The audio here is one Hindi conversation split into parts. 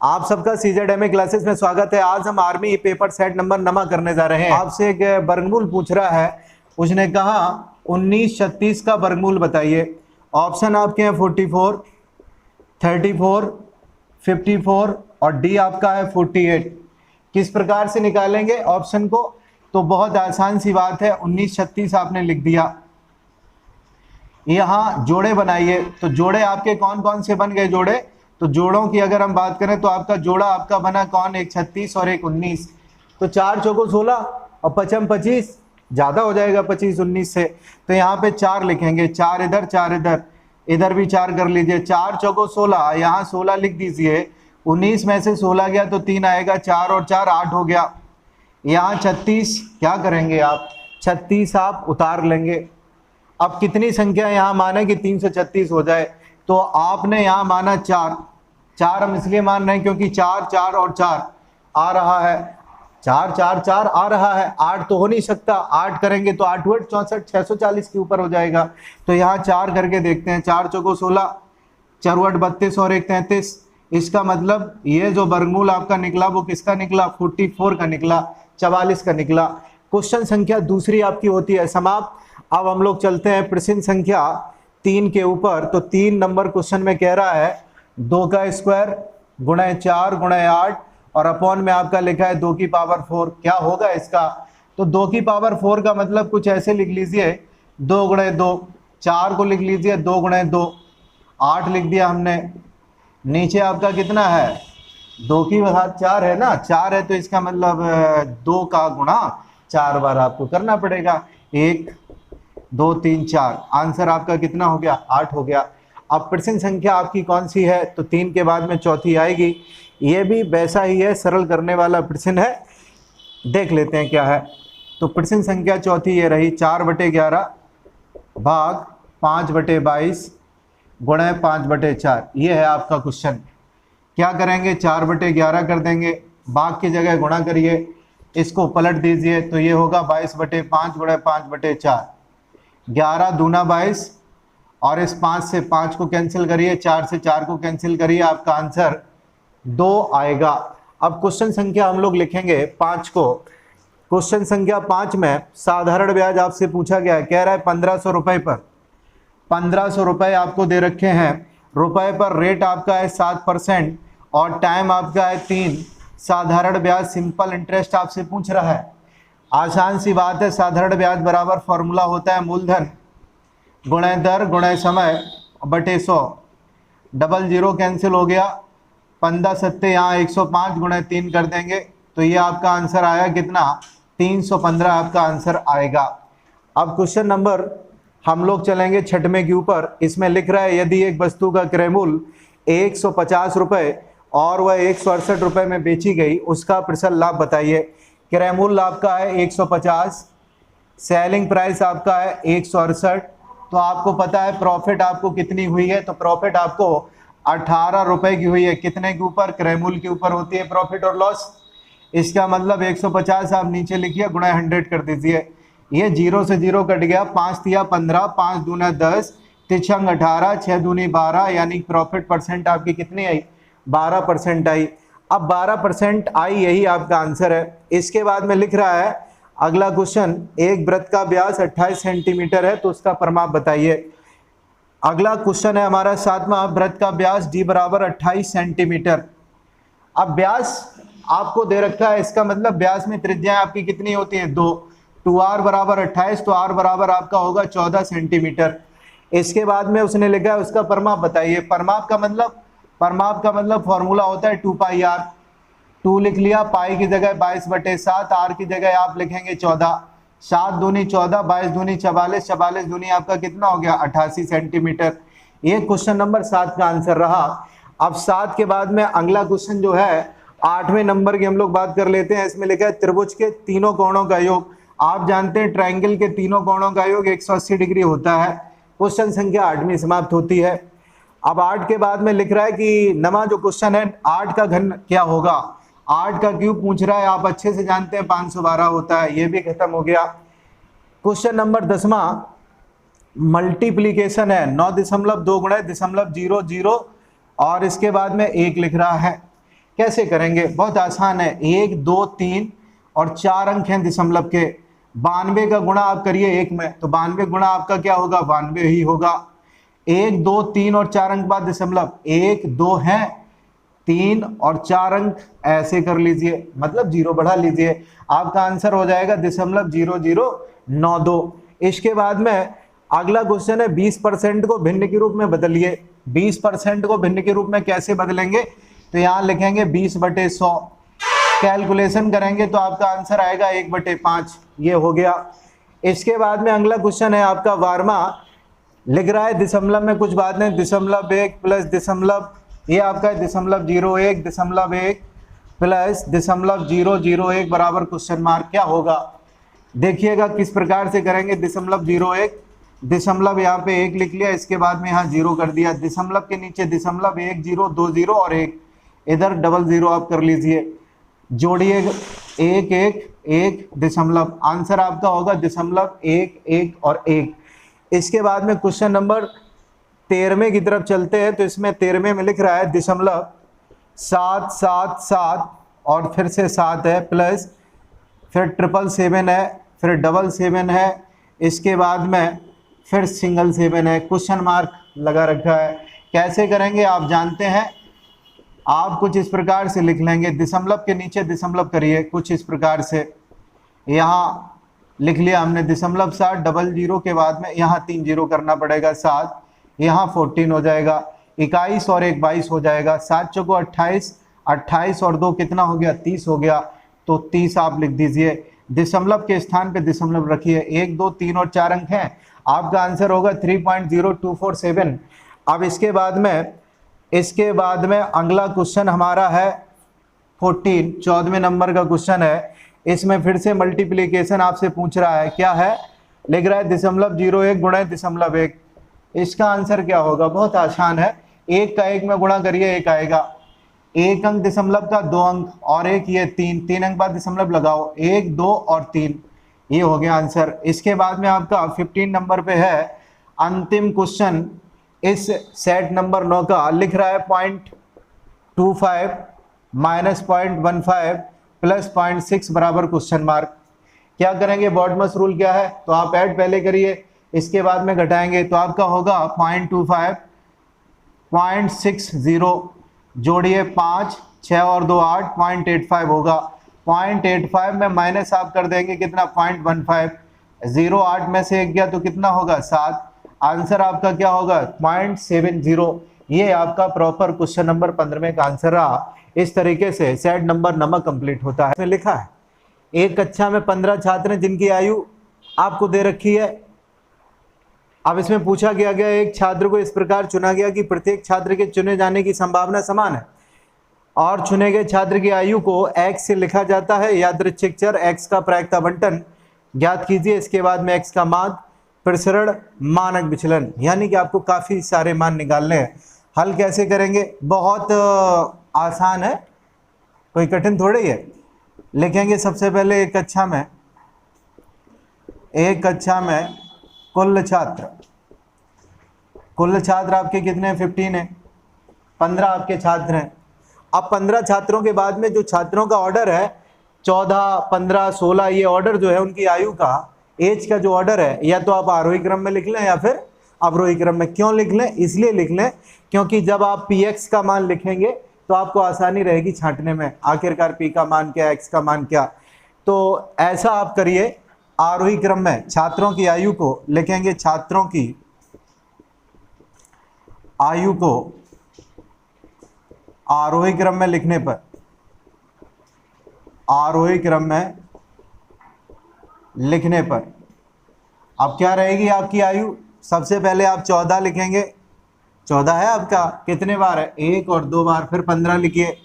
आप सबका CZMA क्लासेस में स्वागत है। आज हम आर्मी पेपर सेट नंबर 9 करने जा रहे हैं। आपसे एक वर्गमूल पूछ रहा है। उसने कहा 1936 का वर्गमूल बताइए। ऑप्शन आपके हैं 44, 34, 54 और डी आपका है 48। किस प्रकार से निकालेंगे ऑप्शन को? तो बहुत आसान सी बात है। 1936 आपने लिख दिया, यहाँ जोड़े बनाइए। तो जोड़े आपके कौन कौन से बन गए जोड़े? तो जोड़ों की अगर हम बात करें तो आपका जोड़ा आपका बना कौन? एक 36 और एक 19। तो 4 चौको 16 और 5 25, ज़्यादा हो जाएगा 25 19 से। तो यहाँ पे 4 लिखेंगे, 4 इधर 4 इधर, इधर भी 4 कर लीजिए। 4 चौको 16, यहाँ 16 लिख दीजिए। 19 में से 16 गया तो 3 आएगा, 4 और 4 8 हो गया। यहाँ 36 क्या करेंगे आप? 36 आप उतार लेंगे। अब कितनी संख्या यहाँ माने कि 336 हो जाए? तो आपने यहाँ माना 4। 4 हम इसलिए मान रहे हैं क्योंकि 4 4 और 4 आ रहा है, 4 4 4 आ रहा है। 8 तो हो नहीं सकता, 8 करेंगे तो 8 8 64 640 के ऊपर हो जाएगा। तो यहाँ 4 करके देखते हैं। 4 चौको 16, 4 8 32 और 1 33। इसका मतलब ये जो वर्गमूल आपका निकला वो किसका निकला? 44 का निकला, 44 का निकला। क्वेश्चन संख्या दूसरी आपकी होती है समाप्त। अब हम लोग चलते हैं प्रश्न संख्या 3 के ऊपर। तो 3 नंबर क्वेश्चन में कह रहा है 2 का स्क्वायर गुणा 4 गुणा 8 और अपॉन में आपका लिखा है 2 की पावर 4। क्या होगा इसका? तो 2 की पावर 4 का मतलब कुछ ऐसे लिख लीजिए, 2 गुणे 2। 4 को लिख लीजिए 2 गुणे 2, 8 लिख दिया हमने। नीचे आपका कितना है? 2 की घात 4 है ना, 4 है तो इसका मतलब 2 का गुणा 4 बार आपको करना पड़ेगा। 1 2 3 4, आंसर आपका कितना हो गया? 8 हो गया। अब प्रश्न संख्या आपकी कौन सी है? तो 3 के बाद में चौथी आएगी। ये भी वैसा ही है, सरल करने वाला प्रश्न है। देख लेते हैं क्या है। तो प्रश्न संख्या चौथी ये रही, 4/11 भाग 5/22 गुणा 5/4। ये है आपका क्वेश्चन। क्या करेंगे? 4/11 कर देंगे, भाग की जगह गुणा करिए, इसको पलट दीजिए तो ये होगा 22/5 गुणा 5/4। 11 दूना 22 और इस 5 से 5 को कैंसिल करिए, 4 से 4 को कैंसिल करिए, आपका आंसर 2 आएगा। अब क्वेश्चन संख्या हम लोग लिखेंगे 5 को। क्वेश्चन संख्या 5 में साधारण ब्याज आपसे पूछा गया है। कह रहा है 1500 रुपए पर, 1500 रुपए आपको दे रखे हैं। रुपए पर रेट आपका है 7% और टाइम आपका है 3। साधारण ब्याज सिंपल इंटरेस्ट आपसे पूछ रहा है। आसान सी बात है, साधारण ब्याज बराबर फॉर्मूला होता है मूलधन गुणे दर गुणे समय बटे 100। डबल जीरो कैंसिल हो गया, 15 सत्ते यहाँ 105 गुणे 3 कर देंगे तो ये आपका आंसर आया कितना? 315 आपका आंसर आएगा। अब क्वेश्चन नंबर हम लोग चलेंगे 6वें के ऊपर। इसमें लिख रहा है यदि एक वस्तु का क्रय मूल्य 150 रुपये और वह 168 रुपये में बेची गई, उसका प्रतिशत लाभ बताइए। क्रय मूल्य आपका है 150, सेलिंग प्राइस आपका है 168। तो आपको पता है प्रॉफिट आपको कितनी हुई है? तो प्रॉफिट आपको 18 रुपए की हुई है। कितने के ऊपर? क्रय मूल्य के ऊपर होती है प्रॉफिट और लॉस। इसका मतलब 150 आप नीचे लिखिए, गुणा 100 कर दीजिए। ये 0 से 0 कट गया, 5 तिया 15, 5 दूना 10, 3 18, 6 दूनी 12, यानी प्रॉफिट परसेंट आपकी कितनी आई? 12% आई। अब 12% आई, यही आपका आंसर है। इसके बाद में लिख रहा है अगला क्वेश्चन, एक वृत्त का व्यास 28 सेंटीमीटर है तो उसका परिमाप बताइए। अगला क्वेश्चन है हमारा 7वां, वृत्त का व्यास डी बराबर 28 सेंटीमीटर। अब व्यास आपको दे रखा है, इसका मतलब व्यास में त्रिज्याएं आपकी कितनी होती हैं? 2। 2r बराबर 28 तो r बराबर आपका होगा 14 सेंटीमीटर। इसके बाद में उसने लिखा है उसका परिमाप बताइए। परिमाप का मतलब फॉर्मूला होता है 2πr। 2 लिख लिया, पाई की जगह 22/7, आर की जगह आप लिखेंगे 14। 7 दूनी 14, 22 दूनी 44, 44 दूनी आपका कितना हो गया? 88 सेंटीमीटर। ये क्वेश्चन नंबर 7 का आंसर रहा। अब 7 के बाद में अगला क्वेश्चन जो है 8वें नंबर की हम लोग बात कर लेते हैं। इसमें लिखा है त्रिभुज के तीनों कोणों का योग। आप जानते हैं ट्रायंगल के तीनों कोणों का योग 180 डिग्री होता है। क्वेश्चन संख्या 8वीं समाप्त होती है। अब 8 के बाद में लिख रहा है कि 9वां जो क्वेश्चन है 8 का घन क्या होगा? 8 का क्यूब पूछ रहा है, आप अच्छे से जानते हैं 512 होता है। ये भी खत्म हो गया। क्वेश्चन नंबर 10वां मल्टीप्लीकेशन है। 9.2 गुणे 0.00 और इसके बाद में 1 लिख रहा है। कैसे करेंगे, बहुत आसान है। 1 2 3 और 4 अंक हैं दशमलव के, 92 का गुणा आप करिए 1 में, तो 92 गुणा आपका क्या होगा, 92 ही होगा। 1 2 3 और 4 अंक बाद दशमलव, 1 2 है, 3 और 4 अंक ऐसे कर लीजिए, मतलब 0 बढ़ा लीजिए, आपका आंसर हो जाएगा 0.0092। इसके बाद में अगला क्वेश्चन है 20% को भिन्न के रूप में बदलिए। 20% को भिन्न के रूप में कैसे बदलेंगे, तो यहाँ लिखेंगे 20/100, कैलकुलेशन करेंगे तो आपका आंसर आएगा 1/5, ये हो गया। इसके बाद में अगला क्वेश्चन है आपका 12वां, लिख रहा है दशमलव में कुछ बात नहीं, 0.1 प्लस दशमलव, ये आपका 0.01 0.1 प्लस 0.001 बराबर क्वेश्चन मार्क, क्या होगा देखिएगा किस प्रकार से करेंगे। 0.01 दशमलव यहाँ पे 1 लिख लिया, इसके बाद में यहाँ 0 कर दिया, दशमलव के नीचे दशमलव 1 0 2 0 और 1, इधर 00 आप कर लीजिए, जोड़िए 1 1 1 दशमलव, आंसर आपका होगा 0.1 1 और 1। इसके बाद में क्वेश्चन नंबर 13वें की तरफ चलते हैं, तो इसमें 13वें में लिख रहा है 0.777 और फिर से 7 है, प्लस फिर 777 है, फिर 777 है, इसके बाद में फिर 777 है, क्वेश्चन मार्क लगा रखा है। कैसे करेंगे आप जानते हैं, आप कुछ इस प्रकार से लिख लेंगे, दशमलव के नीचे दशमलव करिए कुछ इस प्रकार से, यहाँ लिख लिया हमने दशमलव 7, 00 के बाद में यहाँ 3 0 करना पड़ेगा, 7, यहाँ 14 हो जाएगा, 21 और 1 22 हो जाएगा, 7 चौको 28, 28 और 2 कितना हो गया, 30 हो गया, तो 30 आप लिख दीजिए, दशमलव के स्थान पे दशमलव रखिए, 1 2 3 और 4 अंक हैं, आपका आंसर होगा 3.0247। अब इसके बाद में अगला क्वेश्चन हमारा है 14, 14वें नंबर का क्वेश्चन है। इसमें फिर से मल्टीप्लिकेशन आपसे पूछ रहा है, क्या है, लिख रहा है 0.01 गुणा 0.1, इसका आंसर क्या होगा, बहुत आसान है, 1 का 1 में गुणा करिए 1 आएगा, 1 अंक दशमलव का 2 अंक और 1 ये 3 अंक बाद दशमलव लगाओ, 1 2 और 3, ये हो गया आंसर। इसके बाद में आपका 15 नंबर पे है अंतिम क्वेश्चन, इस सेट नंबर 9 का, लिख रहा है 0.25 माइनस 0.15 प्लस 0.6 बराबर क्वेश्चन मार्क। क्या करेंगे, बॉडमस रूल क्या है, तो आप ऐड पहले करिए, इसके बाद में घटाएंगे, तो आपका होगा 0.25 0.60, जोड़िए 5 6 और 2 8, 0.85 होगा, 0.85 में माइनस आप कर देंगे कितना, 0.15, 0 8 में से 1 गया तो कितना होगा 7, आंसर आपका क्या होगा 0.70। ये आपका प्रॉपर क्वेश्चन नंबर 15 का आंसर रहा। इस तरीके से सेट नंबर नमक कंप्लीट होता है। इसमें लिखा है एक कक्षा में 15 छात्र हैं जिनकी आयु आपको दे रखी है। अब इसमें पूछा गया एक छात्र को इस प्रकार चुना गया कि प्रत्येक छात्र के चुने जाने की संभावना समान है और चुने गए छात्र की आयु को x से लिखा जाता है। यादृच्छिक चर x का प्रायिकता बंटन ज्ञात कीजिए। इसके बाद में x का मान, प्रसरण, मानक विचलन, यानी कि आपको काफी सारे मान निकालने हैं। हल कैसे करेंगे, बहुत आसान है, कोई कठिन थोड़ी है। लिखेंगे सबसे पहले एक कक्षा में कुल छात्र आपके कितने हैं, 15 हैं, 15 आपके छात्र हैं। अब 15 छात्रों के बाद में जो छात्रों का ऑर्डर है 14, 15, 16, ये ऑर्डर जो है उनकी आयु का, एज का जो ऑर्डर है, या तो आप आरोही क्रम में लिख लें या फिर अवरोही क्रम में। क्यों लिख लें, इसलिए लिख लें क्योंकि जब आप px का मान लिखेंगे तो आपको आसानी रहेगी छांटने में, आखिरकार p का मान क्या, x का मान क्या। तो ऐसा आप करिए, आरोही क्रम में छात्रों की आयु को लिखेंगे, छात्रों की आयु को आरोही क्रम में लिखने पर, आरोही क्रम में लिखने पर अब क्या रहेगी आपकी आयु, सबसे पहले आप 14 लिखेंगे, 14 है आपका, कितने बार है, 1 और 2 बार, फिर 15 लिखिए।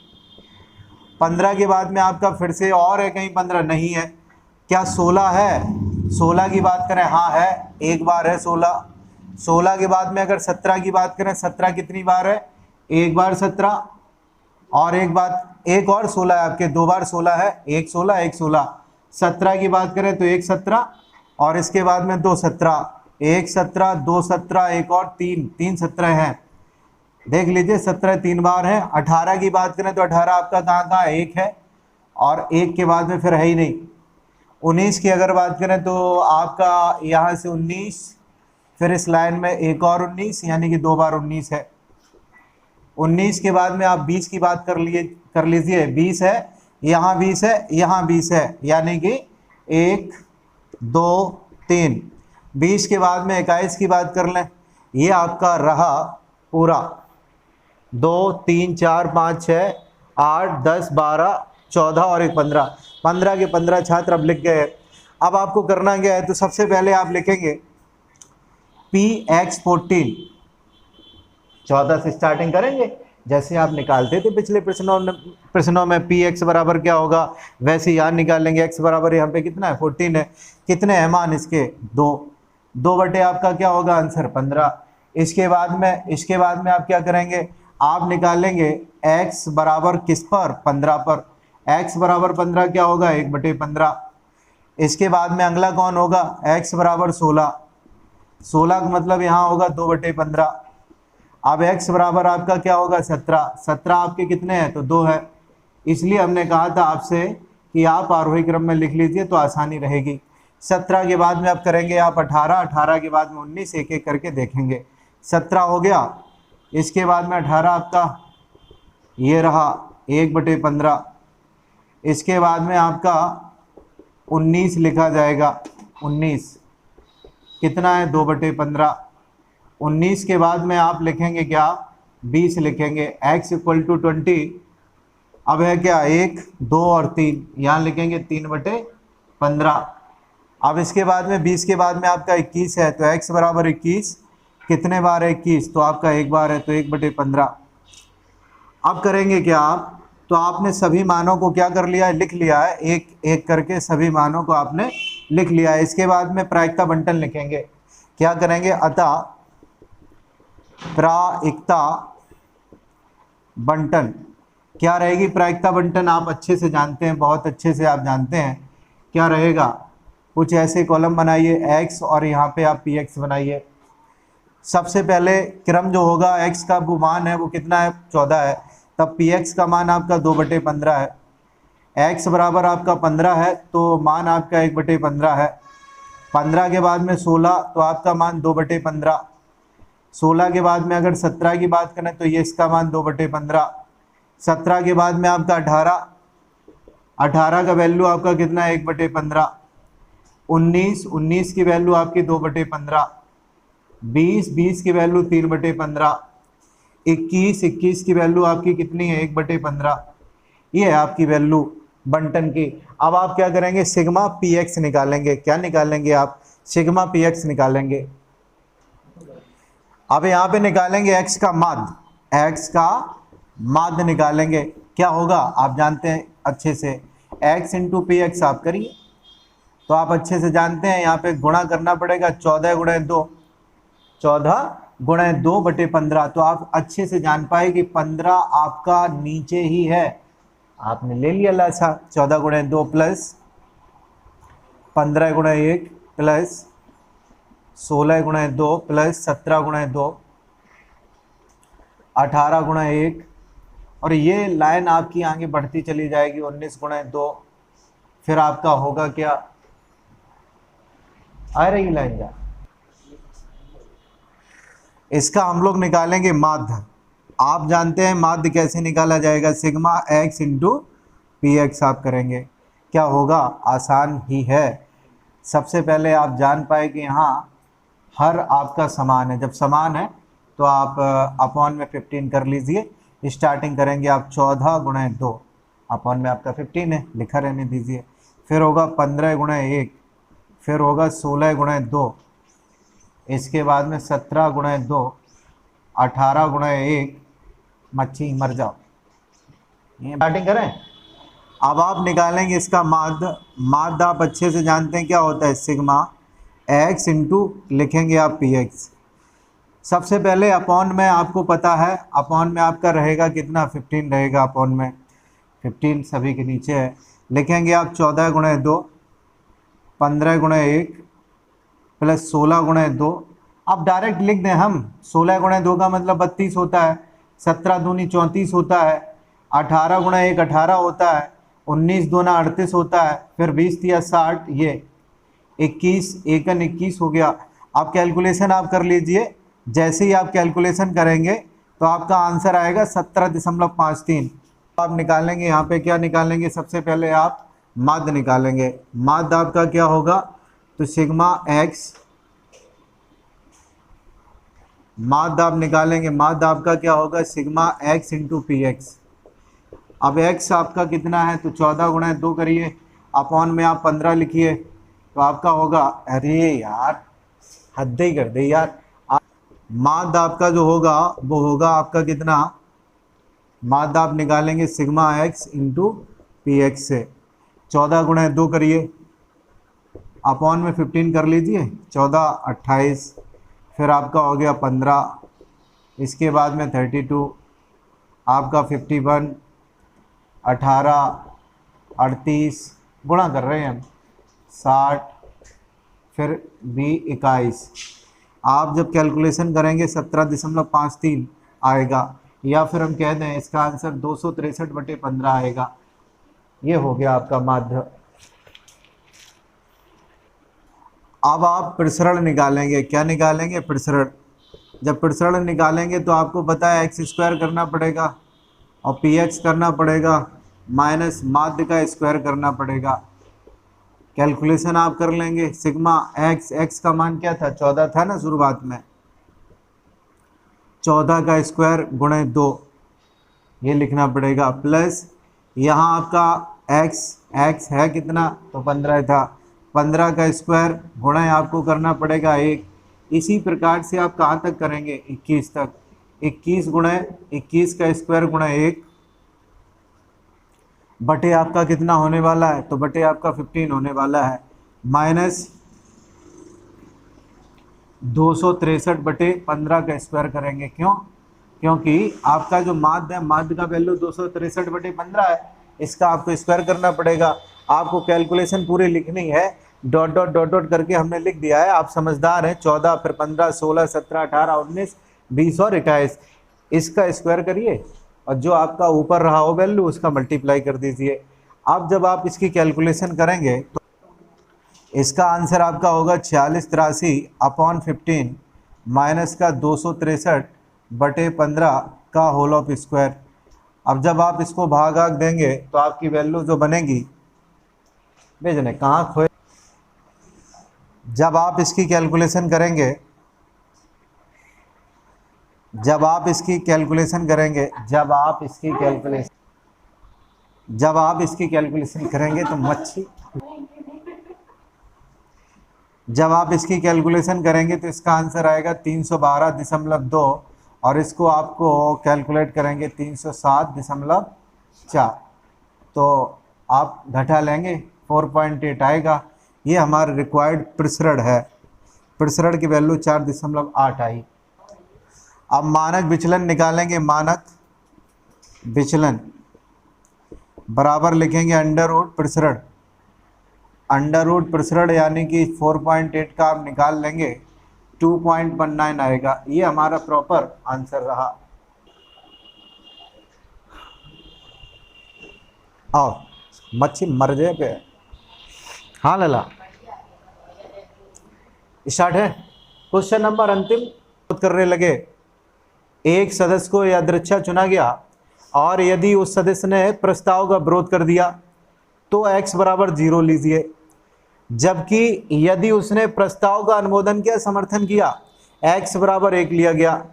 15 के बाद में आपका फिर से और है कहीं 15 नहीं है, क्या 16 है, 16 की बात करें, हाँ है, एक बार है 16। 16 के बाद में अगर 17 की बात करें, 17 कितनी बार है, एक बार 17 और एक बात, एक और 16 है आपके, 2 बार 16 है, एक 16 एक 16। 17 की बात करें तो एक 17 और इसके बाद में 2 17, एक 17 2 17, एक और 3 17 हैं। देख लीजिए 17 3 बार है। 18 की बात करें तो 18 आपका कहाँ कहाँ एक है और एक के बाद में फिर है ही नहीं। 19 की अगर बात करें तो आपका यहाँ से 19, फिर इस लाइन में एक और 19, यानी कि 2 बार 19 है। 19 के बाद में आप 20 की बात कर लीजिए, 20 है, यहाँ 20 है, यहाँ 20 है, यानी कि 1 2 3। 20 के बाद में 21 की बात कर लें, ये आपका रहा पूरा 2 3 4 5 6 8 10 12 14 और एक 15। 15 के 15 छात्र अब लिख गए। अब आपको करना क्या है, तो सबसे पहले आप लिखेंगे px14, 14 से स्टार्टिंग करेंगे जैसे आप निकालते थे पिछले प्रश्नों में px बराबर क्या होगा वैसे यहाँ निकालेंगे। x बराबर यहाँ पे कितना है 14 है। कितने है मान इसके 2, 2 बटे आपका क्या होगा आंसर 15। इसके बाद में आप क्या करेंगे, आप निकालेंगे x बराबर किस पर 15 पर। x बराबर 15 क्या होगा 1 बटे 15। इसके बाद में अगला कौन होगा x बराबर 16, 16 का मतलब यहाँ होगा 2 बटे 15। अब x बराबर आपका क्या होगा 17, 17 आपके कितने हैं तो 2 है। इसलिए हमने कहा था आपसे कि आप आरोही क्रम में लिख लीजिए तो आसानी रहेगी। 17 के बाद में आप करेंगे आप 18, 18 के बाद में 19, एक एक करके देखेंगे। 17 हो गया, इसके बाद में 18 आपका ये रहा 1 बटे 15। इसके बाद में आपका 19 लिखा जाएगा, 19 कितना है 2 बटे 15। 19 के बाद में आप लिखेंगे क्या 20 लिखेंगे, x इक्वल टू 20। अब है क्या 1 2 और 3, यहाँ लिखेंगे 3 बटे 15। अब इसके बाद में 20 के बाद में आपका 21 है तो x बराबर 21, कितने बार है 21 तो आपका एक बार है तो 1 बटे 15। अब करेंगे क्या आप, तो आपने सभी मानों को क्या कर लिया है लिख लिया है, एक एक करके सभी मानों को आपने लिख लिया है। इसके बाद में प्रायिकता बंटन लिखेंगे। क्या करेंगे, अतः प्रायिकता बंटन क्या रहेगी, प्रायिकता बंटन आप अच्छे से जानते हैं, बहुत अच्छे से आप जानते हैं क्या रहेगा। कुछ ऐसे कॉलम बनाइए x और यहाँ पे आप px बनाइए। सबसे पहले क्रम जो होगा x का वो मान है वो कितना है 14 है, तब px का मान आपका 2 बटे 15 है। x बराबर आपका 15 है तो मान आपका 1 बटे 15 है। 15 के बाद में 16 तो आपका मान 2 बटे 15। 16 के बाद में अगर 17 की बात करें तो ये इसका मान 2 बटे 15। 17 के बाद में आपका 18, 18 का वैल्यू आपका कितना है 1 बटे 15। 19, 19 की वैल्यू आपकी 2 बटे 15। 20, 20 की वैल्यू 3 बटे 15। 21, 21 की वैल्यू आपकी कितनी है 1 बटे 15। ये है आपकी वैल्यू बंटन की। अब आप क्या करेंगे सिग्मा px निकालेंगे। क्या निकालेंगे आप, सिग्मा px निकालेंगे। अब यहाँ पे निकालेंगे x का माध्य, x का माध्य निकालेंगे। क्या होगा आप जानते हैं अच्छे से, x इंटू px आप करिए तो आप अच्छे से जानते हैं यहाँ पे गुणा करना पड़ेगा 14 गुणे 2, 14 गुणे 2 बटे 15। तो आप अच्छे से जान पाए कि 15 आपका नीचे ही है, आपने ले लिया लासा। 14 गुणे 2 प्लस 15 गुणे 1 प्लस 16 गुणे 2 प्लस 17 गुणे 2 18 गुणे 1, और ये लाइन आपकी आगे बढ़ती चली जाएगी 19 गुणे 2। फिर आपका होगा क्या, आ रही लाइन जा, इसका हम लोग निकालेंगे माध्य। आप जानते हैं माध्य कैसे निकाला जाएगा, सिग्मा x इंटू px आप करेंगे। क्या होगा, आसान ही है। सबसे पहले आप जान पाए कि यहाँ हर आपका समान है, जब समान है तो आप अपॉन में 15 कर लीजिए। स्टार्टिंग करेंगे आप 14 गुणे 2, अपॉन में आपका 15 है, लिखा रहने दीजिए। फिर होगा 15 गुणे 1, फिर होगा 16 गुणे 2, इसके बाद में 17 गुणे 2, 18 गुणे 1, मच्छी मर जाओ। ये स्टार्टिंग करें। अब आप निकालेंगे इसका माध्य। माध्य आप अच्छे से जानते हैं क्या होता है, सिग्मा x इंटू लिखेंगे आप px। सबसे पहले अपॉन में आपको पता है, अपॉन में आपका रहेगा कितना 15 रहेगा, अपॉन में 15 सभी के नीचे है। लिखेंगे आप 14 गुणे 2, 15 गुणे 1 प्लस 16 गुणे 2। अब डायरेक्ट लिख दें हम, 16 गुणे 2 का मतलब 32 होता है, 17 दूनी 34 होता है, 18 गुणा 1 18 होता है, 19 दूना 38 होता है, फिर 20 तिया 60, ये 21 एकन 21 हो गया। आप कैलकुलेशन आप कर लीजिए, जैसे ही आप कैलकुलेशन करेंगे तो आपका आंसर आएगा 17.53। आप निकालेंगे यहाँ पे क्या निकालेंगे, सबसे पहले आप माध्य निकालेंगे। माध्य आपका क्या होगा, तो सिग्मा एक्स, माध्य आप निकालेंगे, माध्य आपका क्या होगा, sigma x into P x. अब एक्स आपका कितना है, तो 14 गुणा 2 करिए, अपॉन में आप 15 लिखिए, तो आपका होगा, अरे यार हद ही कर दे यार। माध्य आपका जो होगा वो होगा आपका कितना, माध्य आप निकालेंगे sigma x into P x से, 14 गुणा 2 करिए, अपॉन में 15 कर लीजिए, 14 28, फिर आपका हो गया 15, इसके बाद में 32, आपका 51, 18 38 गुणा कर रहे हैं हम 60, फिर भी 21। आप जब कैलकुलेशन करेंगे 17.53 आएगा, या फिर हम कह दें इसका आंसर 263/15 आएगा। ये हो गया आपका माध्य। अब आप प्रसरण निकालेंगे, क्या निकालेंगे, प्रसरण। जब प्रसरण निकालेंगे तो आपको पता है x² करना पड़ेगा और px करना पड़ेगा, माइनस माध्य का स्क्वायर करना पड़ेगा। कैलकुलेशन आप कर लेंगे, सिग्मा x का मान क्या था, 14 था ना शुरुआत में, 14 का स्क्वायर गुणे 2, ये लिखना पड़ेगा, प्लस यहाँ आपका x है कितना, तो 15 था, 15 का स्क्वायर गुणे आपको करना पड़ेगा 1। इसी प्रकार से आप कहाँ तक करेंगे, 21 तक, 21 गुणे 21 का स्क्वायर गुणे 1 बटे आपका कितना होने वाला है, तो बटे आपका 15 होने वाला है, माइनस 263/15 का स्क्वायर करेंगे। क्यों, क्योंकि आपका जो माध्य है, माध्य का वैल्यू 263/15 है, इसका आपको स्क्वायर करना पड़ेगा। आपको कैलकुलेशन पूरी लिखनी है, डॉट डॉट डॉट डॉट करके हमने लिख दिया है, आप समझदार हैं। 14 फिर 15 16 17 18 19 20 और 21, इसका स्क्वायर करिए और जो आपका ऊपर रहा हो वैल्यू उसका मल्टीप्लाई कर दीजिए। अब जब आप इसकी कैलकुलेशन करेंगे तो इसका आंसर आपका होगा 4683/15 माइनस का 263/15 का होल ऑफ स्क्वायर। अब जब आप इसको भाग देंगे तो आपकी वैल्यू जो बनेगी, भेजने कहाँ खोए, जब आप इसकी कैलकुलेशन करेंगे, जब आप इसकी कैलकुलेशन करेंगे तो मच्छी, जब आप इसकी कैलकुलेशन करेंगे तो इसका आंसर आएगा 312.2 और इसको आपको कैलकुलेट करेंगे 307.4, तो आप घटा लेंगे 4.8 आएगा। ये हमारा रिक्वायर्ड प्रसरण है, प्रसरण की वैल्यू 4.8 आई। अब मानक विचलन निकालेंगे, मानक विचलन बराबर लिखेंगे अंडर रूट प्रसरण, अंडर रूट प्रसरण यानी कि 4.8 का आप निकाल लेंगे, 2.19 आएगा। ये हमारा प्रॉपर आंसर रहा। आओ मच्छी मर जाए पे, हाँ लला स्टार्ट है। क्वेश्चन नंबर अंतिम करने लगे। एक सदस्य को यादृच्छा चुना गया और यदि उस सदस्य ने प्रस्ताव का विरोध कर दिया तो x बराबर 0 लीजिए, जबकि यदि उसने प्रस्ताव का अनुमोदन किया, समर्थन किया, x बराबर 1 लिया गया।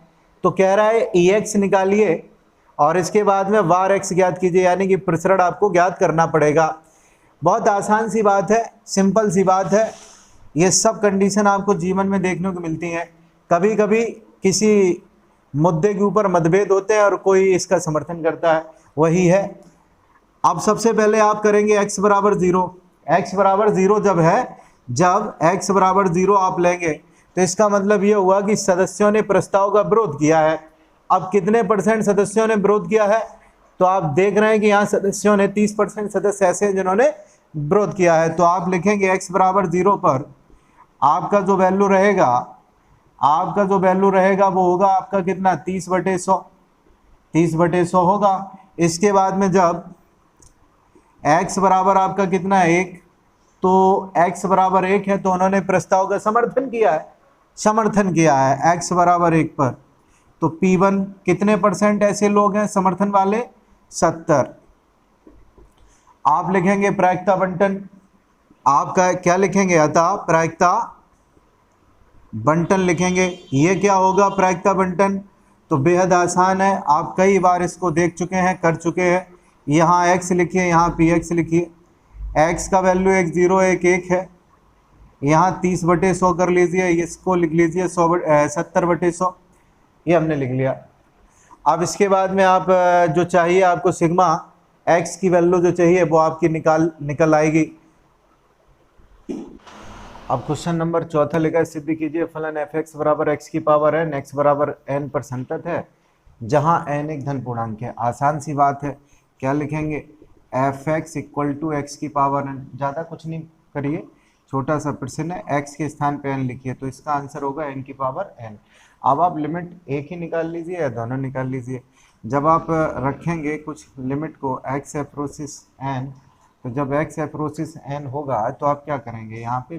तो कह रहा है ex निकालिए और इसके बाद में var x ज्ञात कीजिए, यानी कि प्रसरण आपको ज्ञात करना पड़ेगा। बहुत आसान सी बात है, सिंपल सी बात है। ये सब कंडीशन आपको जीवन में देखने को मिलती हैं। कभी कभी किसी मुद्दे के ऊपर मतभेद होते हैं और कोई इसका समर्थन करता है, वही है। अब सबसे पहले आप करेंगे x बराबर 0। x बराबर 0 जब है, जब x बराबर 0 आप लेंगे तो इसका मतलब ये हुआ कि सदस्यों ने प्रस्ताव का विरोध किया है। अब कितने % सदस्यों ने विरोध किया है, तो आप देख रहे हैं कि यहाँ सदस्यों ने 30% सदस्य ऐसे हैं जिन्होंने विरोध किया है। तो आप लिखेंगे x बराबर 0 पर आपका जो वैल्यू रहेगा, वो होगा आपका कितना, 30/100। 30/100 होगा। इसके बाद में जब x बराबर आपका कितना है 1, तो x बराबर 1 है तो उन्होंने प्रस्ताव का समर्थन किया है x बराबर 1 पर। तो P1 कितने % ऐसे लोग हैं समर्थन वाले? 70। आप लिखेंगे प्रायिकता बंटन, आपका क्या लिखेंगे? अतः प्रायिकता बंटन लिखेंगे। ये क्या होगा प्रायिकता बंटन? तो बेहद आसान है, आप कई बार इसको देख चुके हैं, कर चुके हैं। यहाँ x लिखिए, यहाँ px लिखिए। x का वैल्यू 1 0 1 1 है, यहाँ 30/100 कर लीजिए, इसको लिख लीजिए 70/100, ये हमने लिख लिया। अब इसके बाद में आप जो चाहिए आपको सिग्मा x की वैल्यू जो चाहिए वो आपकी निकल आएगी। अब क्वेश्चन नंबर 4 लिखा है, सिद्ध कीजिए फलन f(x) बराबर x की पावर n, x बराबर n पर संतत है जहां n एक धन पूर्णांक है। आसान सी बात है, क्या लिखेंगे? f(x) = x की पावर n। ज़्यादा कुछ नहीं करिए, छोटा सा प्रश्न है, x के स्थान पे n लिखिए, तो इसका आंसर होगा n की पावर n। अब आप लिमिट एक ही निकाल लीजिए या दोनों निकाल लीजिए। जब आप रखेंगे कुछ लिमिट को x अप्रोचिस n, तो जब x अप्रोचिस n होगा तो आप क्या करेंगे? यहाँ पे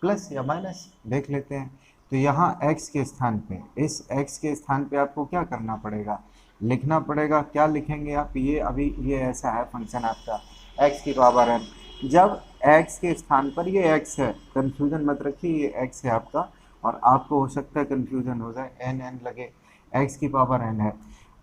प्लस या माइनस देख लेते हैं। तो यहाँ x के स्थान पे, इस x के स्थान पे आपको क्या करना पड़ेगा? लिखना पड़ेगा। क्या लिखेंगे आप? ये अभी ये ऐसा है फंक्शन आपका x की पावर n। जब x के स्थान पर ये x है, कंफ्यूजन मत रखिए, ये x है आपका, और आपको हो सकता है कंफ्यूजन हो जाए, n लगे, x की पावर n है।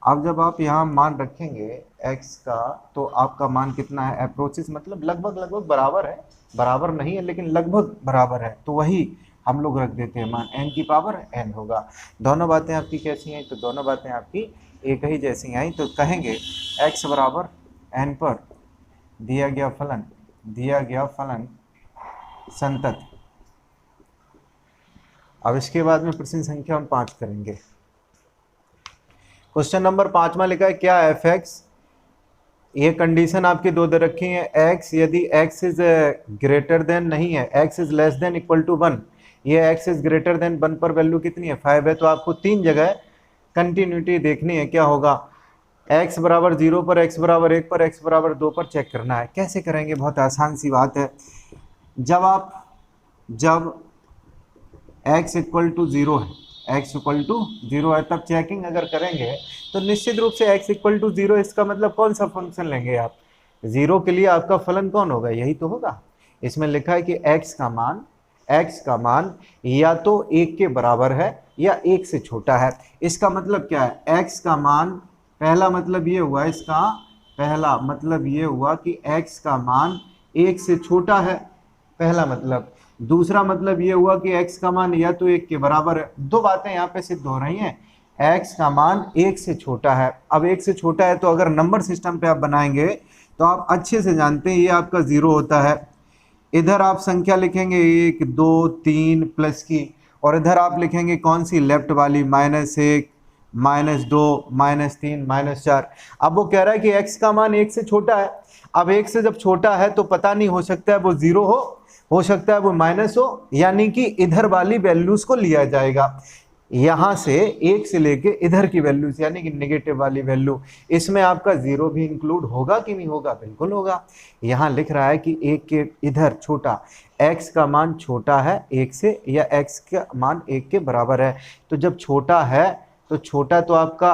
अब जब आप यहाँ मान रखेंगे x का, तो आपका मान कितना है? अप्रोचिस मतलब लगभग बराबर है, बराबर नहीं है लेकिन लगभग बराबर है, तो वही हम लोग रख देते हैं मान n की पावर n होगा। दोनों बातें आपकी कैसी हैं? तो दोनों बातें आपकी एक ही जैसी आई। तो कहेंगे x बराबर n पर दिया गया फलन संतत। अब इसके बाद में प्रश्न संख्या हम 5 करेंगे। क्वेश्चन नंबर 5 में लिखा है, क्या f(x) ये कंडीशन आपकी दो दे रखी है, x यदि x इज ग्रेटर देन नहीं है, x is less than equal to 1, ये x इज ग्रेटर देन 1 पर वैल्यू कितनी है? 5 है। तो आपको 3 जगह कंटिन्यूटी देखनी है। क्या होगा? x बराबर 0 पर, x बराबर 1 पर, x बराबर 2 पर चेक करना है। कैसे करेंगे? बहुत आसान सी बात है। जब x इक्वल टू 0 है, x इक्वल टू 0 है, तब चेकिंग अगर करेंगे तो निश्चित रूप से x इक्वल टू 0, इसका मतलब कौन सा फंक्शन लेंगे आप? 0 के लिए आपका फलन कौन होगा? यही तो होगा। इसमें लिखा है कि x का मान या तो 1 के बराबर है या 1 से छोटा है। इसका मतलब क्या है? x का मान, पहला मतलब ये हुआ, इसका पहला मतलब ये हुआ कि x का मान 1 से छोटा है, पहला मतलब। दूसरा मतलब ये हुआ कि x का मान या तो 1 के बराबर है। दो बातें यहाँ पे सिद्ध हो रही हैं। x का मान 1 से छोटा है। अब 1 से छोटा है तो अगर नंबर सिस्टम पे आप बनाएंगे तो आप अच्छे से जानते हैं ये आपका 0 होता है। इधर आप संख्या लिखेंगे 1 2 3 प्लस की, और इधर आप लिखेंगे कौन सी? लेफ्ट वाली, -1 -2 -3 -4। अब वो कह रहा है कि x का मान 1 से छोटा है। अब 1 से जब छोटा है तो पता नहीं, हो सकता है वो 0 हो सकता है वो माइनस हो, यानी कि इधर वाली वैल्यूज को लिया जाएगा। यहाँ से 1 से लेके इधर की वैल्यूज, यानी कि नेगेटिव वाली वैल्यू, इसमें आपका 0 भी इंक्लूड होगा कि नहीं होगा? बिल्कुल होगा। यहाँ लिख रहा है कि 1 के इधर छोटा, x का मान छोटा है 1 से, या x का मान 1 के बराबर है। तो जब छोटा है तो छोटा तो आपका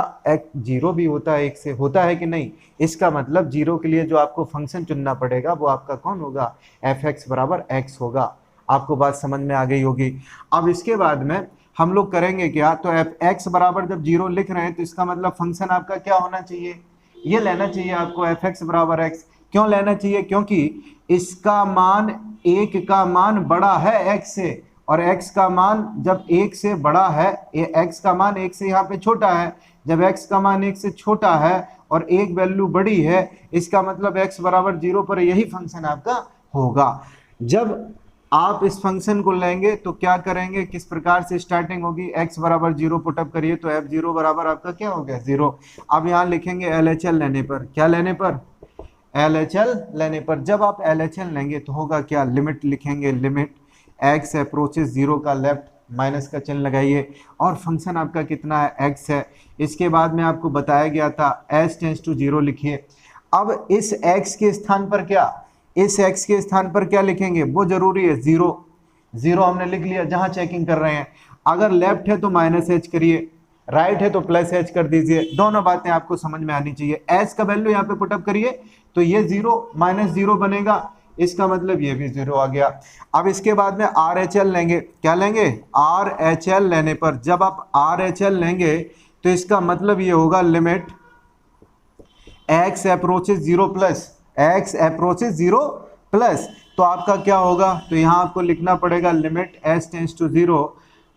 0 भी होता है 1 से, होता है कि नहीं? इसका मतलब 0 के लिए जो आपको फंक्शन चुनना पड़ेगा वो आपका कौन होगा? f(x) बराबर x होगा। आपको बात समझ में आ गई होगी। अब इसके बाद में हम लोग करेंगे क्या? तो f(x) बराबर जब 0 लिख रहे हैं तो इसका मतलब फंक्शन आपका क्या होना चाहिए? ये लेना चाहिए आपको f(x) बराबर x। क्यों लेना चाहिए? क्योंकि इसका मान 1 का मान बड़ा है x से, और x का मान जब 1 से बड़ा है, x का मान 1 से यहाँ पे छोटा है। जब x का मान 1 से छोटा है और एक वैल्यू बड़ी है, इसका मतलब x बराबर 0 पर यही फंक्शन आपका होगा। जब आप इस फंक्शन को लेंगे तो क्या करेंगे? किस प्रकार से स्टार्टिंग होगी? x बराबर 0 पुटअप करिए तो f0 बराबर आपका क्या हो गया? 0। अब यहाँ लिखेंगे LHL लेने पर। क्या लेने पर? LHL लेने पर। जब आप LHL लेंगे तो होगा क्या? लिमिट लिखेंगे, लिमिट x अप्रोचेस 0 का लेफ्ट, माइनस का चिन्ह लगाइए और फंक्शन आपका कितना है, x है। इसके बाद में आपको बताया गया था h टेंस टू 0 लिखिए। अब इस x के स्थान पर क्या, इस x के स्थान पर क्या लिखेंगे, वो जरूरी है, 0 0 हमने लिख लिया जहां चेकिंग कर रहे हैं। अगर लेफ्ट है तो माइनस h करिए, राइट है तो प्लस h कर दीजिए। दोनों बातें आपको समझ में आनी चाहिए। h का वैल्यू यहाँ पे पुटअप करिए तो ये 0 माइनस 0 बनेगा, इसका मतलब ये भी 0 आ गया। अब इसके बाद में RHL लेंगे, क्या लेंगे, RHL लेने पर, जब आप RHL लेंगे तो इसका मतलब ये होगा limit x approaches 0 plus, x approaches 0 plus, तो आपका क्या होगा, तो यहाँ आपको लिखना पड़ेगा लिमिट s टेंस टू 0।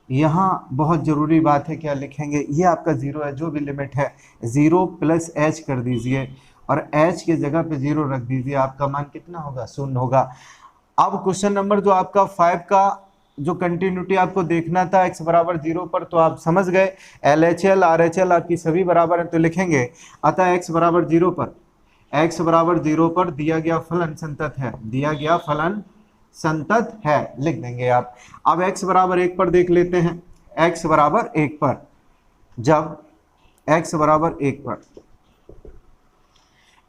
यहाँ बहुत जरूरी बात है, क्या लिखेंगे, ये आपका 0 है, जो भी लिमिट है 0 प्लस h कर दीजिए और h के जगह पे 0 रख दीजिए, आपका मान कितना होगा, 0 होगा। अब क्वेश्चन नंबर जो आपका 5 का जो कंटिन्यूटी आपको देखना था x बराबर 0 पर, तो आप समझ गए LHL RHL आपकी सभी बराबर है तो लिखेंगे, अतः x बराबर 0 पर, x बराबर 0 पर दिया गया फलन संतत है, दिया गया फलन संतत है, लिख देंगे आप। अब x बराबर 1 पर देख लेते हैं, x बराबर 1 पर, जब x बराबर 1 पर,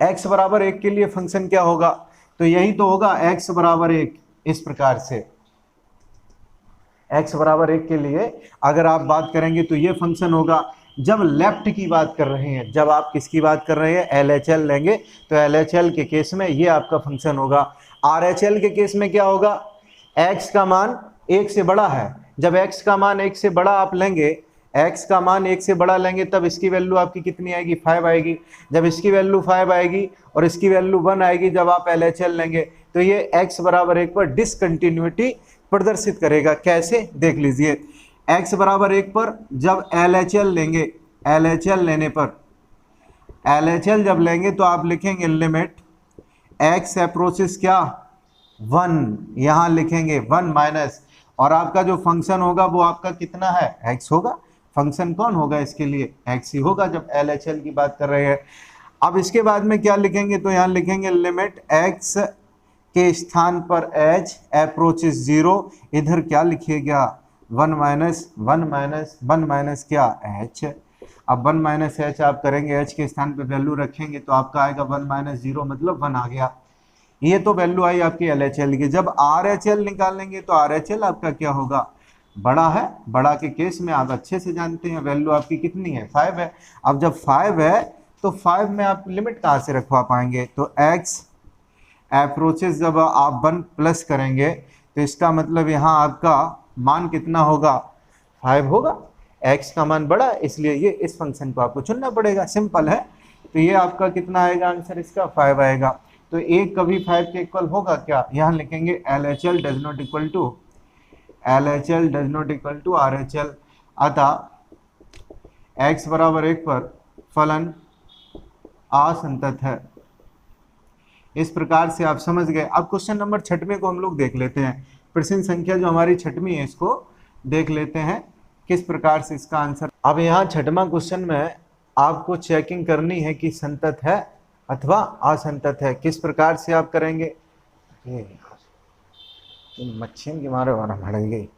x बराबर 1 के लिए फंक्शन क्या होगा, तो यही तो होगा x बराबर 1, इस प्रकार से x बराबर 1 के लिए अगर आप बात करेंगे तो ये फंक्शन होगा। जब लेफ्ट की बात कर रहे हैं, जब आप किसकी बात कर रहे हैं, LHL लेंगे तो LHL के केस में ये आपका फंक्शन होगा। RHL के केस में क्या होगा, x का मान 1 से बड़ा है, जब x का मान 1 से बड़ा आप लेंगे, x का मान 1 से बड़ा लेंगे तब इसकी वैल्यू आपकी कितनी आएगी, 5 आएगी। जब इसकी वैल्यू 5 आएगी और इसकी वैल्यू 1 आएगी जब आप LHL लेंगे, तो ये x बराबर 1 पर डिसकंटिन्यूटी प्रदर्शित करेगा। कैसे, देख लीजिए, x बराबर 1 पर जब LHL लेंगे, LHL लेने पर, LHL जब लेंगे तो आप लिखेंगे लिमिट x अप्रोचेस क्या, 1, यहाँ लिखेंगे 1 माइनस, और आपका जो फंक्शन होगा वो आपका कितना है, x होगा। फंक्शन कौन होगा इसके लिए, x ही होगा जब LHL की बात कर रहे हैं। अब इसके बाद में क्या लिखेंगे, तो यहाँ लिखेंगे लिमिट x के स्थान पर h अप्रोचेस 0, इधर क्या लिखिएगा, 1 माइनस 1 माइनस 1 माइनस क्या, h। अब 1 माइनस h आप करेंगे, h के स्थान पे वैल्यू रखेंगे तो आपका आएगा 1 माइनस 0 मतलब 1 आ गया। ये तो वैल्यू आई आपकी LHL की। जब RHL निकालेंगे तो RHL आपका क्या होगा, बड़ा है, बड़ा के केस में आप अच्छे से जानते हैं वैल्यू आपकी कितनी है, 5 है। अब जब 5 है तो 5 में आप लिमिट कहाँ से रखवा पाएंगे, तो x अप्रोचेस जब आप 1 प्लस करेंगे तो इसका मतलब यहाँ आपका मान कितना होगा, 5 होगा। x का मान बड़ा इसलिए ये इस फंक्शन को आपको चुनना पड़ेगा, सिंपल है। तो ये आपका कितना आएगा आंसर इसका, 5 आएगा। तो एक कभी 5 के इक्वल होगा क्या, यहाँ लिखेंगे LHL does not equal to, LHL does not equal to RHL, अतः x बराबर 1 पर फलन असंतत है। इस प्रकार से आप समझ गए। अब क्वेश्चन नंबर 6वें को हम लोग देख लेते हैं, प्रश्न संख्या जो हमारी 6वीं है इसको देख लेते हैं किस प्रकार से इसका आंसर। अब यहाँ 6वां क्वेश्चन में आपको चेकिंग करनी है कि संतत है अथवा असंतत है। किस प्रकार से आप करेंगे, ये मच्छी की मारे वाला मर गई।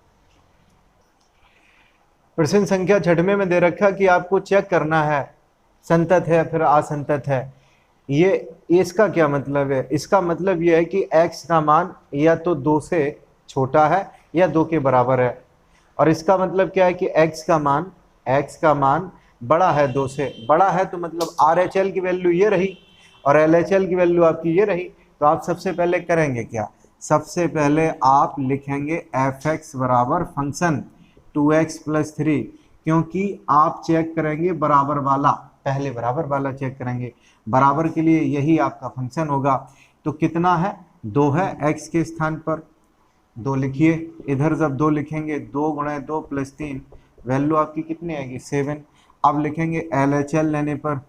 प्रश्न संख्या 6वें में दे रखा कि आपको चेक करना है संतत है फिर असंतत है। ये इसका क्या मतलब है, इसका मतलब ये है कि x का मान या तो 2 से छोटा है या 2 के बराबर है, और इसका मतलब क्या है कि x का मान बड़ा है, 2 से बड़ा है, तो मतलब RHL की वैल्यू ये रही और LHL की वैल्यू आपकी ये रही। तो आप सबसे पहले करेंगे क्या, सबसे पहले आप लिखेंगे fx बराबर फंक्शन 2x + 3, क्योंकि आप चेक करेंगे बराबर वाला, पहले बराबर वाला चेक करेंगे, बराबर के लिए यही आपका फंक्शन होगा। तो कितना है, 2 है, x के स्थान पर 2 लिखिए, इधर जब 2 लिखेंगे 2 × 2 + 3 वैल्यू आपकी कितनी आएगी, 7। अब लिखेंगे LHL लेने पर,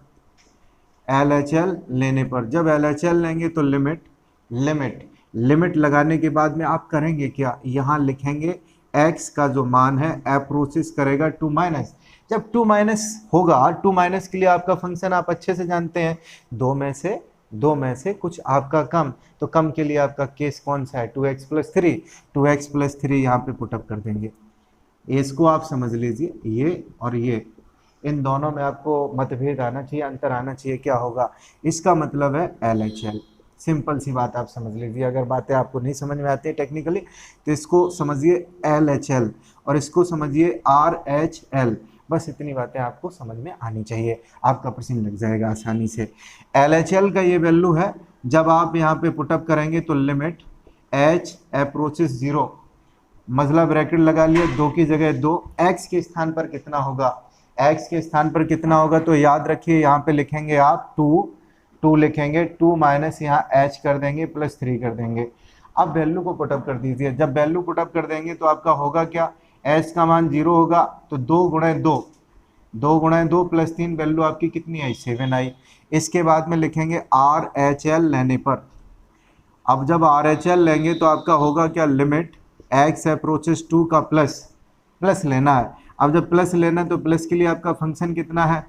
LHL लेने पर जब LHL लेंगे तो लिमिट लगाने के बाद में आप करेंगे क्या, यहाँ लिखेंगे x का जो मान है अप्रोचेस करेगा 2 - जब 2 - होगा, 2 - के लिए आपका फंक्शन आप अच्छे से जानते हैं, 2 में से कुछ आपका कम, तो कम के लिए आपका केस कौन सा है, 2x + 3 यहाँ पे पुटअप कर देंगे। इसको आप समझ लीजिए, ये और ये, इन दोनों में आपको मतभेद आना चाहिए, अंतर आना चाहिए, क्या होगा, इसका मतलब है LHL। सिंपल सी बात आप समझ लीजिए। अगर बातें आपको नहीं समझ में आती है टेक्निकली तो इसको समझिए LHL और इसको समझिए RHL। बस इतनी बातें आपको समझ में आनी चाहिए, आपका प्रश्न लग जाएगा आसानी से। LHL का ये वैल्यू है, जब आप यहाँ पे पुटअप करेंगे तो लिमिट H अप्रोचेस 0, मतलब ब्रैकेट लगा लिया, 2 की जगह 2, x के स्थान पर कितना होगा, x के स्थान पर कितना होगा, तो याद रखिए यहाँ पे लिखेंगे आप 2 लिखेंगे, 2 माइनस यहाँ h कर देंगे प्लस 3 कर देंगे। अब वैल्यू को पुटअप कर दीजिए, जब वैल्यू पुटअप कर देंगे तो आपका होगा क्या, h का मान 0 होगा तो 2 गुणे 2 प्लस 3, वैल्यू आपकी कितनी आई, 7 आई। इसके बाद में लिखेंगे RHL लेने पर, अब जब RHL लेंगे तो आपका होगा क्या, लिमिट x अप्रोचेस 2 का प्लस लेना है। अब जब प्लस लेना है तो प्लस के लिए आपका फंक्शन कितना है,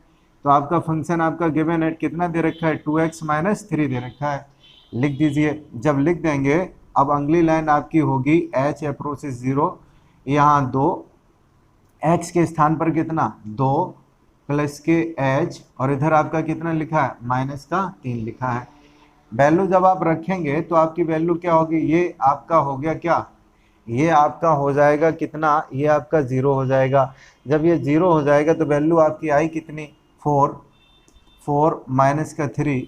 तो आपका फंक्शन आपका गिवन है कितना दे रखा है, 2x माइनस 3 दे रखा है, लिख दीजिए। जब लिख देंगे अब अगली लाइन आपकी होगी h अप्रोचेस 0, यहाँ 2, x के स्थान पर कितना 2 प्लस के h, और इधर आपका कितना लिखा है, माइनस का 3 लिखा है। वैल्यू जब आप रखेंगे तो आपकी वैल्यू क्या होगी, ये आपका हो गया क्या, ये आपका हो जाएगा कितना, ये आपका 0 हो जाएगा। जब ये 0 हो जाएगा तो वैल्यू आपकी आई कितनी, 4 माइनस का 3